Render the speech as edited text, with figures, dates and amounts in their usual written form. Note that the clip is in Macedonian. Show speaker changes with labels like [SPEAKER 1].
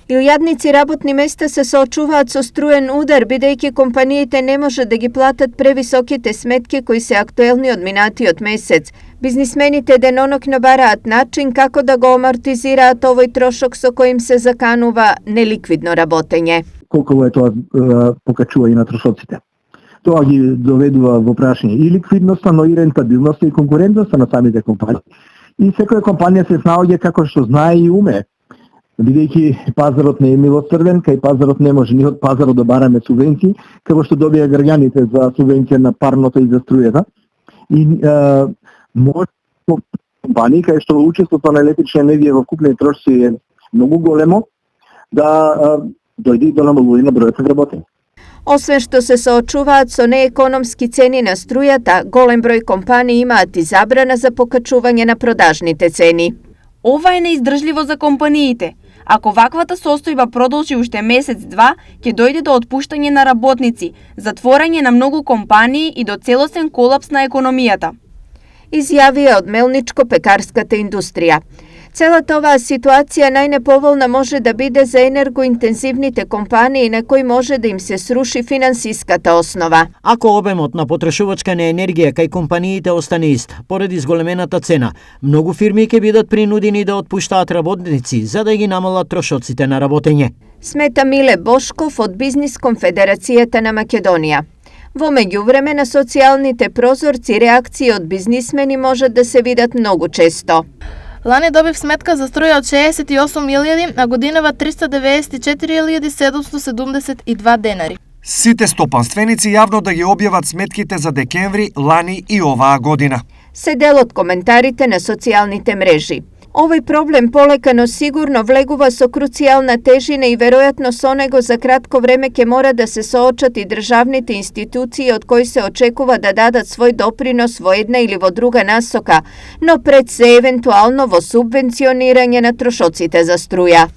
[SPEAKER 1] И ујадници работни места се соочуваат со струен удар, бидејќи компаниите не може да ги платат превисоките сметки кои се актуелни од минатиот месец. Бизнисмените денонокно бараат начин како да го амортизираат овој трошок со коим се заканува неликвидно работење.
[SPEAKER 2] Колку е тоа покачување на трошоците. Тоа ги доведува во прашање и ликвидноста, но и рентабилноста и конкурентноста на самите компании. И секоја компанија се снаоѓа како што знае и уме. Бидејќи пазарот не е милосрден, кај пазарот не може ни од пазарот да бараме субвенции, како што добија граѓаните за субвенција на парното и за струјата. И може компании кај што учеството на електрична енергија во вкупни трошоци е многу големо, да дојде до намалување на бројот на вработени.
[SPEAKER 1] Освен што се соочуваат со неекономски цени на струјата, голем број компании имаат и забрана за покачување на продажните цени.
[SPEAKER 3] Ова е неиздржливо за компаниите. Ако ваквата состојба продолжи уште месец-два, ќе дојде до отпуштање на работници, затворање на многу компании и до целосен колапс на економијата.
[SPEAKER 1] Изјавија од мелничко-пекарската индустрија. Целата оваа ситуација најнеповолна може да биде за енергоинтензивните компании на кои може да им се сруши финансиската основа.
[SPEAKER 4] Ако обемот на потрошувачка на енергија кај компаниите остане ист, поради зголемената цена, многу фирми ќе бидат принудени да отпуштаат работници за да ги намалат трошоците на работење.
[SPEAKER 1] Смета Миле Бошков од Бизнис конфедерацијата на Македонија. Во меѓувреме на социјалните прозорци реакции од бизнисмени можат да се видат многу често.
[SPEAKER 5] Лани добив сметка за струја од 68.000, а годинава 394.772 денари.
[SPEAKER 6] Сите стопанственици јавно да ги објават сметките за декември, лани и оваа година.
[SPEAKER 1] Се дел од коментарите на социјалните мрежи. Овој проблем полека но сигурно влегува со круцијална тежина и веројатно со него за кратко време ќе мора да се соочат и државните институции од кои се очекува да дадат свој допринос во една или во друга насока, но пред се евентуално во субвенционирање на трошоците за струја.